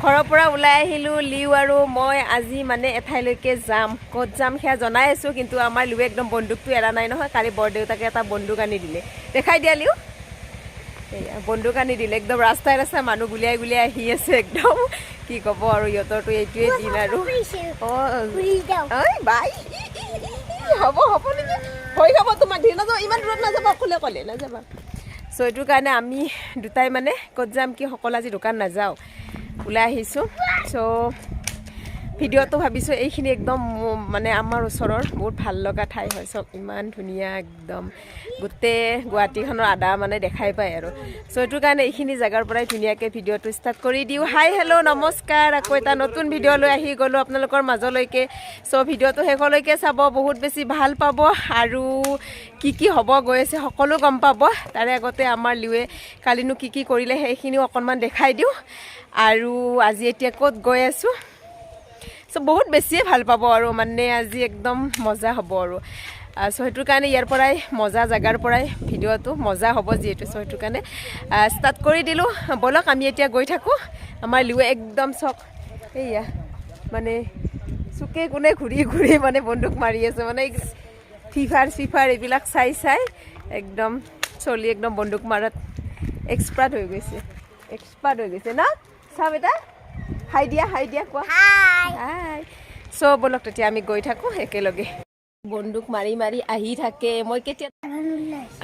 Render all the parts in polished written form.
ঘৰৰ পৰা ওলাই আহিলোঁ লিউ আৰু মই আজি মানে এঠাইলৈকে যাম ক'ত যাম সেয়া জনাই আছোঁ কিন্তু আমাৰ লিউৱে একদম বন্দুকটো এৰা নাই নহয় কালি বৰদেউতাকে এটা বন্দুক আনি দিলে দেখাই দিয়া লিউ এয়া বন্দুক আনি দিলে একদম ৰাস্তাই ৰাস্তাই মানুহ গুলিয়াই গুলিয়াই আহি আছে একদম কি ক'ব আৰু ইহঁতৰতো এইটোৱে দিন আৰু অঁ বাই হ'ব হ'ব নেকি হৈ যাব তোমাৰ ধীৰ নাযাব ইমান দূৰত নাযাবা অকলে অকলে নাযাবা চ' এইটোৰ কাৰণে আমি দুটাই মানে ক'ত যাম কি সকলো আজি দোকান নাযাওঁ ওলাই আহিছোঁ চ' ভিডিঅ'টো ভাবিছোঁ এইখিনি একদম মানে আমাৰ ওচৰৰ বহুত ভাল লগা ঠাই হয় চব ইমান ধুনীয়া একদম গোটেই গুৱাহাটীখনৰ আদা মানে দেখাই পায় আৰু চ' এইটোৰ কাৰণে এইখিনি জেগাৰ পৰাই ধুনীয়াকৈ ভিডিঅ'টো ষ্টাৰ্ট কৰি দিওঁ হাই হেল্ল' নমস্কাৰ আকৌ এটা নতুন ভিডিঅ' লৈ আহি গ'লোঁ আপোনালোকৰ মাজলৈকে চ' ভিডিঅ'টো শেষলৈকে চাব বহুত বেছি ভাল পাব আৰু কি হ'ব গৈ আছে সকলো গম পাব তাৰে আগতে আমাৰ লিউৱে কালিনো কি কৰিলে সেইখিনিও অকণমান দেখাই দিওঁ আৰু আজি এতিয়া ক'ত গৈ আছোঁ চ' বহুত বেছিয়ে ভাল পাব আৰু মানে আজি একদম মজা হ'ব আৰু চ' সেইটোৰ কাৰণে ইয়াৰ পৰাই মজা জেগাৰ পৰাই ভিডিঅ'টো মজা হ'ব যিহেতু চ' সেইটোৰ কাৰণে ষ্টাৰ্ট কৰি দিলোঁ ব'লক আমি এতিয়া গৈ থাকোঁ আমাৰ লিউৱে একদম চক এইয়া মানে চুকে কোণে ঘূৰি ঘূৰি মানে বন্দুক মাৰি আছে মানে ফিফাৰ এইবিলাক চাই একদম চলি একদম বন্দুক মাৰাত এক্সপাৰ্ট হৈ গৈছে ন চাওঁ বেটা হাই দিয়া কোৱা হাই চ' ব'লক তেতিয়া আমি গৈ থাকোঁ একেলগে বন্দুক মাৰি মাৰি আহি থাকে মই কেতিয়া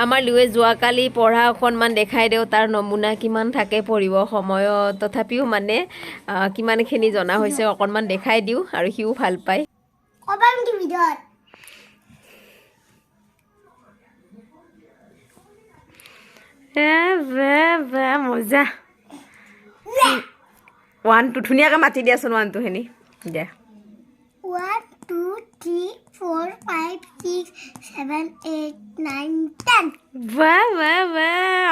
আমাৰ লিউৱে যোৱাকালি পঢ়া অকণমান দেখাই দিওঁ তাৰ নমুনা কিমান থাকে পঢ়িব সময়ত তথাপিও মানে কিমানখিনি জনা হৈছে অকণমান দেখাই দিওঁ আৰু সিও ভাল পায় মজা 1 2 ধুনীয়াকৈ মাতি দিয়াচোন 1 2 খিনি দিয়া 1 2 3 4 5 6 7 8 9 10 বাহ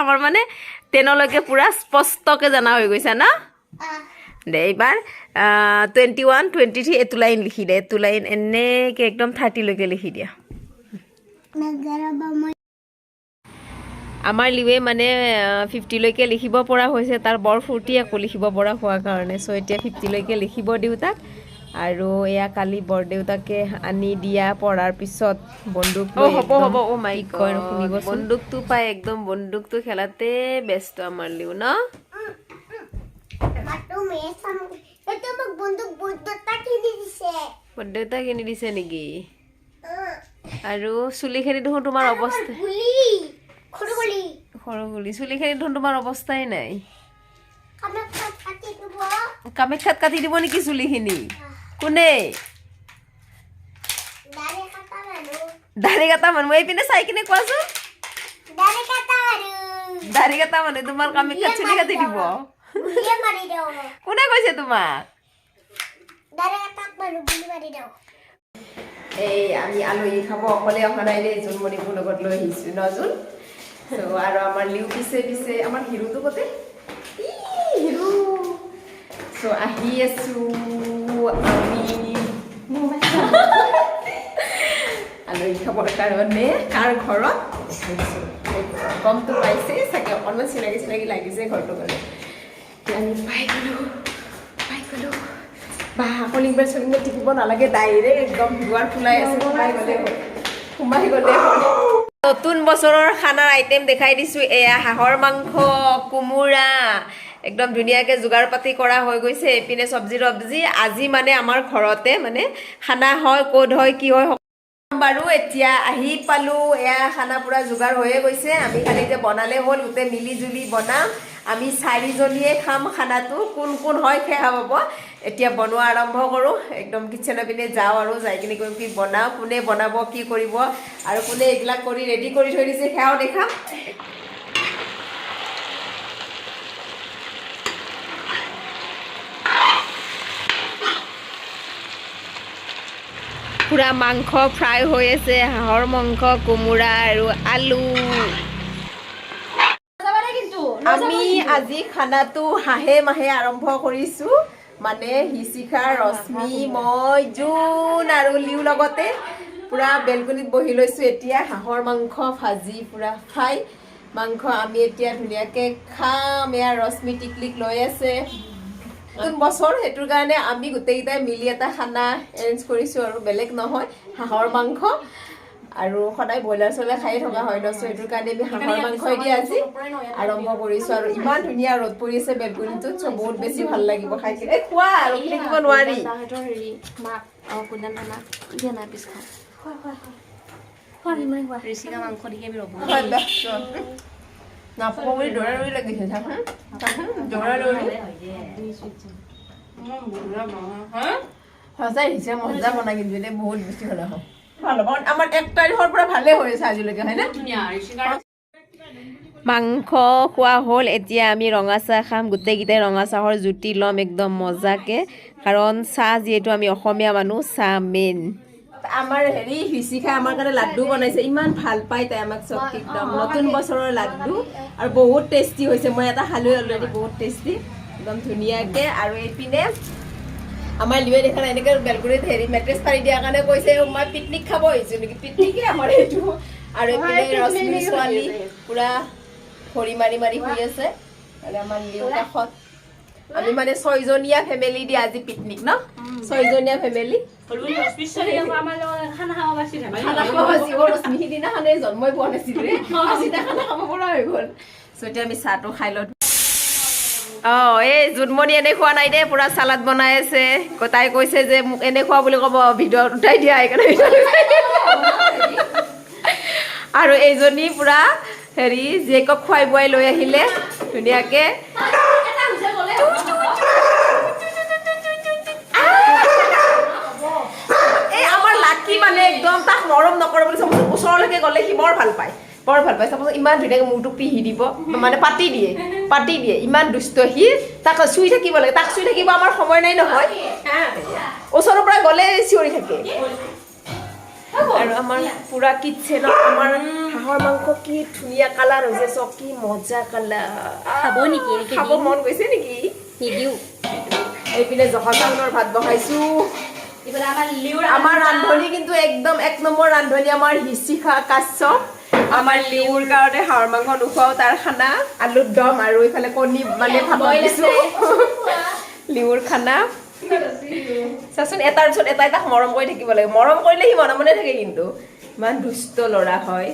আমাৰ মানে 10লৈকে পুৰা স্পষ্টকৈ জনা হৈ গৈছে না দে এইবাৰ 21 23 এইটো লাইন লিখি দে এইটো লাইন এনেকৈ একদম 30লৈকে লিখি দিয়া আমাৰ লিউৱে মানে 50লৈকে লিখিব পৰা হৈছে তাৰ বৰ ফূৰ্তি আকৌ লিখিব পৰা হোৱাৰ কাৰণে চ' এতিয়া 50লৈকে লিখিব দিওঁ তাক আৰু এয়া কালি বৰদেউতাকে আনি দিয়া পঢ়াৰ পিছত বন্দুক হ'ব অ' মাই গড শুনিব বন্দুকটো পাই একদম বন্দুকটো খেলাতে ব্যস্ত আমাৰ লিউ ন বৰদেউতাক কিনি দিছে নেকি আৰু চুলিখিনি দেখোন তোমাৰ অৱস্থা সৰু গুলি চুলিখিনি দেখোন তোমাৰ অৱস্থাই নাই কামাখ্যাত কাটি দিব নেকি চুলিখিনি কোনে দাড়ি কাটা মানুহ এইপিনে চাই কিনে কোৱাচোন দাড়ি কাটা মানুহ তোমাৰ কামাখ্যাত চুলি কাটি দিব কোনে কৈছে তোমাক এই আমি আলহী খাব অকলে অহা নাই দেই জোনমণিপুৰ লগত লৈ আহিছোঁ নজোন আৰু আমাৰ লিউ পিছে আমাৰ হিৰোটো কতে হিৰো চ' আহি আছোঁ আমি আলহী খাবৰ কাৰণে কাৰ ঘৰত গমটো পাইছে চাগে অকণমান চিনাকি লাগিছে ঘৰটো কাৰণে আমি পাই গ'লোঁ বা কলিং বেল টিপিব নালাগে ডাইৰেক্ট একদম দুৱাৰ খোলাই আছে সোমাই গ'লে নতুন বছৰৰ খানাৰ আইটেম দেখাই দিছোঁ এয়া হাঁহৰ মাংস কোমোৰা একদম ধুনীয়াকৈ যোগাৰ পাতি কৰা হৈ গৈছে এইপিনে চব্জি আজি মানে আমাৰ ঘৰতে মানে খানা হয় ক'ত হয় কি হয় বাৰু এতিয়া আহি পালোঁ এয়া খানা পুৰা যোগাৰ হৈয়ে গৈছে আমি খালি যে বনালে হ'ল গোটেই মিলি জুলি বনাম আমি 4জনীয়ে খাম খানাটো কোন হয় সেয়া হ'ব এতিয়া বনোৱা আৰম্ভ কৰোঁ একদম কিটচেনৰ পিনে যাওঁ আৰু যাই কিনে কি বনাওঁ কোনে বনাব কি কৰিব আৰু কোনে এইবিলাক কৰি ৰেডি কৰি থৈ দিছে সেয়াও দেখাম পুৰা মাংস ফ্ৰাই হৈ আছে হাঁহৰ মাংস কোমোৰা আৰু আলু আমি আজি খানাটো হাঁহে মাহে আৰম্ভ কৰিছোঁ মানে হিচিকা ৰশ্মি মই জোন আৰু লিউ লগতে পুৰা বেলকনিত বহি লৈছোঁ এতিয়া হাঁহৰ মাংস ভাজি পুৰা ফ্ৰাই মাংস আমি এতিয়া ধুনীয়াকৈ খাম এয়া ৰশ্মি টিকলিক লৈ আছে নতুন বছৰ সেইটোৰ কাৰণে আমি গোটেইকেইটাই মিলি এটা খানা এৰেঞ্জ কৰিছোঁ আৰু বেলেগ নহয় হাঁহৰ মাংস আৰু সদায় ব্ৰইলাৰ চইলাৰ খাই থকা হয় ন সেইটোৰ কাৰণে আমি হাঁহৰ মাংসই দি আজি আৰম্ভ কৰিছোঁ আৰু ইমান ধুনীয়া ৰ'দ পৰি আছে বেলকনিটোত চ' বহুত বেছি ভাল লাগিব খাই কিনে খোৱা আৰু থাকিব নোৱাৰি নাপাব বুলি দৌৰা দৌৰি লাগিছে দৌৰা দৌৰি সঁচাই হিচাপ মজা বনাই কিন্তু এতিয়া বহুত বেছি ভাল হ'ব ভাল হ'ব আমাৰ 1 তাৰিখৰ পৰা ভালে হৈ আছে আজিলৈকে হয়নে মাংস খোৱা হ'ল এতিয়া আমি ৰঙা চাহ খাম গোটেইকেইটাই ৰঙা চাহৰ জুতি ল'ম একদম মজাকে কাৰণ চাহ যিহেতু আমি অসমীয়া মানুহ চাহ মেইন আমাৰ হেৰি হিচিকা আমাৰ কাৰণে লাড্ডু বনাইছে ইমান ভাল পায় তাই আমাক চব একদম নতুন বছৰৰ লাড্ডু আৰু বহুত টেষ্টি হৈছে মই এটা খালোঁ অলৰেডি বহুত টেষ্টি একদম ধুনীয়াকৈ আৰু এইপিনে আমাৰ লিৱে দেখা নাই এনেকৈ বেলকনিত হেৰি মেট্ৰেছ পাৰি দিয়াৰ কাৰণে কৈছে মই পিকনিক খাব আহিছোঁ নেকি পিকনিকে আমাৰ এইটো আৰু এইপিনে ৰশ্মিৰ ছোৱালী পূৰা ভৰি মাৰি মাৰি শুই আছে আৰু আমাৰ লিও কাষত আমি মানে 6জনীয়া ফেমিলি দি আজি পিকনিক ন 6জনীয়া ফেমিলি খানা খাব ৰশ্মি সিদিনাখনে জন্মই পোৱা নাছিলোঁ আজিতে খানা খাব পৰা হৈ গ'ল চ' এতিয়া আমি চাহটো খাই লওঁ এই জোনমণি এনে খোৱা নাই দে পুৰা চালাড বনাই আছে তাই কৈছে যে মোক এনে খোৱা বুলি ক'ব ভিডিঅ'ত উঠাই দিয়া সেইকাৰণে আৰু এইজনী পুৰা হেৰি জীয়েকক খুৱাই বোৱাই লৈ আহিলে ধুনীয়াকে এই আমাৰ লাকি মানে একদম তাক মৰম নকৰে বুলি ওচৰলৈকে গ'লে সি বৰ ভাল পায় চাপোজ ইমান ধুনীয়াকৈ মূৰটো পিহি দিব মানে পাতি দিয়ে ইমান দুষ্ট সি তাক চুই থাকিব লাগে তাক চুই থাকিব আমাৰ সময় নাই নহয় ওচৰৰ পৰা গ'লে চিঞৰি থাকে আৰু আমাৰ পুৰা কিটচেনত আমাৰ হাঁহৰ মাংস কি ধুনীয়া কালাৰ হৈছে চব কি মজা কালাৰ খাব মন গৈছে নেকি এইপিনে জহা চাউলৰ ভাত বহাইছোঁ আমাৰ ৰান্ধনী কিন্তু একদম 1 নম্বৰ ৰান্ধনী আমাৰ হিচিকা কাশ্যপ আমাৰ লিউৰ কাৰণে হাঁহৰ মাংস নোখোৱাও তাৰ খানা আলুৰ দম আৰু এইফালে কণী মানে ভাত দিছোঁ লিউৰ খানা চাচোন এটাৰ পিছত এটা তাক মৰম কৰি থাকিব লাগে মৰম কৰিলে সি মনে মনে থাকে কিন্তু ইমান দুষ্ট ল'ৰা হয়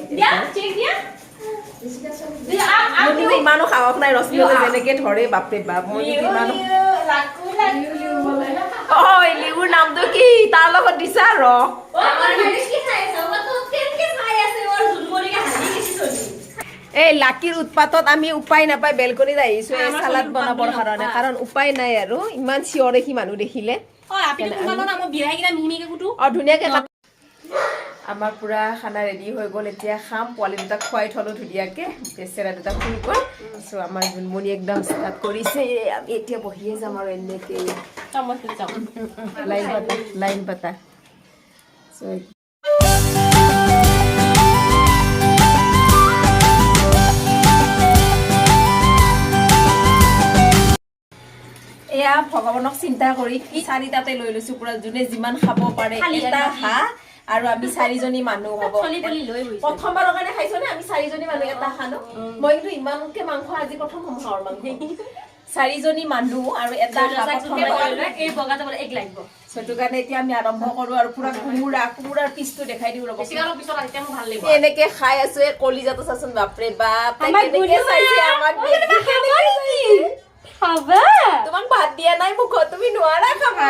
মোৰ ইমানো সাহস নাই ৰশ্মিয়ে যেনেকে ধৰে বাপৰে বাপ মই ইমানো লিউৰ নামটো কি তাৰ লগত দিছা ৰ এই লাকিৰ উৎপাতত আমি উপায় নাপাই বেলকনিত আহিছোঁ এই চালাড বনাবৰ কাৰণে কাৰণ উপায় নাই আৰু ইমান চিঞৰে সি মানুহ দেখিলে ধুনীয়াকৈ আমাৰ পুৰা খানা ৰেডি হৈ গ'ল এতিয়া খাম পোৱালি দুটাক খুৱাই থলোঁ ধুনীয়াকৈ বেচেৰা দুটা শুই গ'ল চ' আমাৰ জোনমণি একদম ষ্টাৰ্ট কৰিছে আমি এতিয়া বহিয়ে যাম আৰু এনেকৈ লাইন পাতা চ' এয়া ভগৱানক চিন্তা কৰি 4টাতে লৈ লৈছোঁ পুৰা যোনে যিমান খাব পাৰে এটা হাঁহ আৰু আমি 4জনী মানুহ হ'ব প্ৰথমবাৰৰ কাৰণে খাইছোঁ নে আমি 4জনী মানুহ এটা খানো মই কিন্তু ইমানকে মাংস আজি প্ৰথম হ'ম হাঁহৰ মাংস 4জনী মানুহ আৰু এটা সেইটো কাৰণে এতিয়া আমি আৰম্ভ কৰোঁ আৰু পুৰা কোমোৰাৰ পিচটো দেখাই দিওঁ ৰ'ব এনেকে খাই আছো এই কলিজাটো চাচোন বাপৰে বাপ তোমাক ভাত দিয়া নাই মুখত তুমি নোৱাৰা খাবা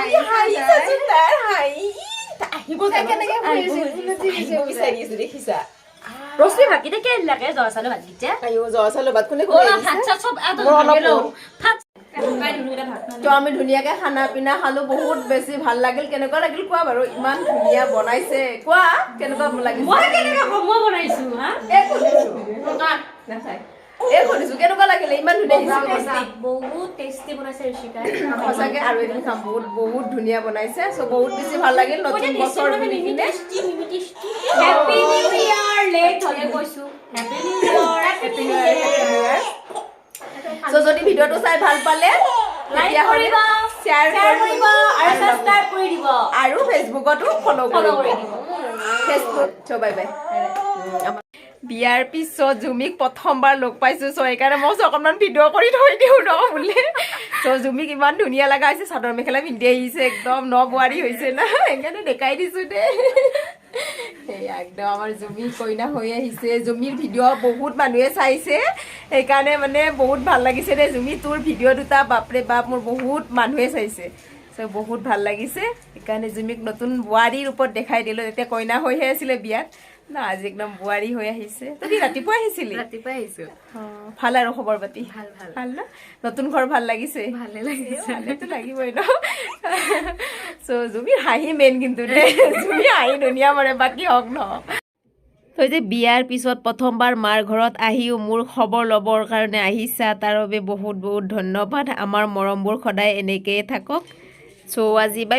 বিচাৰি আছো দেখিছা ৰশ্মি ভাতকেইটা কেনে লাগে জহা চাউলৰ ভাতকেইটা জহা চাউলৰ ভাত কোনে তো আমি ধুনীয়াকে খানা পিনা খালো বহুত বেছি ভাল লাগিল কেনেকুৱা লাগিল কোৱা বাৰু ইমান ধুনীয়া বনাইছে কোৱা কেনেকুৱা লাগিল শুনিছো কেনেকুৱা লাগিলে ইমান ধুনীয়া বহুত টেষ্টি বনাইছে ঋষিকাই সঁচাকে আৰু এদিন খাম বহুত ধুনীয়া বনাইছে চ' বহুত বেছি ভাল লাগিল নতুন বছৰ বুলি কিনে হেপী নিউ ইয়াৰ লেট হলে কৈছো হেপী নিউ ইয়াৰ চ' যদি ভিডিঅ'টো চাই ভাল পালে তেতিয়াহ'লে শ্বেয়াৰ কৰিব আৰু সাবস্ক্ৰাইব কৰি দিব আৰু ফেচবুকতো ফ'ল' কৰি দিব ফেচবুক চ' বাই বাই বিয়াৰ পিছত জুমিক প্ৰথমবাৰ লগ পাইছোঁ চ' সেইকাৰণে মই অকণমান ভিডিঅ' কৰি থৈ দিওঁ ন বোলে চ' জুমিক ইমান ধুনীয়া লগা হৈছে চাদৰ মেখেলা পিন্ধি আহিছে একদম বোৱাৰী হৈছে না সেইকাৰণে দেখাই দিছোঁ দে সেয়া একদম আমাৰ জুমি কইনা হৈ আহিছে জুমিৰ ভিডিঅ' বহুত মানুহে চাইছে সেইকাৰণে মানে বহুত ভাল লাগিছে দে জুমি তোৰ ভিডিঅ' দুটা বাপৰে বাপ মোৰ বহুত মানুহে চাইছে চ' বহুত ভাল লাগিছে সেইকাৰণে জুমিক নতুন বোৱাৰীৰ ওপৰত দেখাই দিলোঁ তেতিয়া কইনা হৈহে আছিলে বিয়াত না আজি একদম বোৱাৰী হৈ আহিছে তই ৰাতিপুৱা আহিছিলি ৰাতিপুৱাই আহিছোঁ ভাল আৰু খবৰ পাতি ভাল ভাল ভাল ন নতুন ঘৰ ভাল লাগিছে ভালে লাগিছে ভালেতো লাগিবই ন চ' জুমিৰ হাঁহি মেইন কিন্তু দেই জুমি হাঁহি ধুনীয়া মাৰে বাকী হওক ন তই যে বিয়াৰ পিছত প্ৰথমবাৰ মাৰ ঘৰত আহিও মোৰ খবৰ ল'বৰ কাৰণে আহিছা তাৰ বাবে বহুত বহুত ধন্যবাদ আমাৰ মৰমবোৰ সদায় এনেকৈয়ে থাকক চ' আজি বাই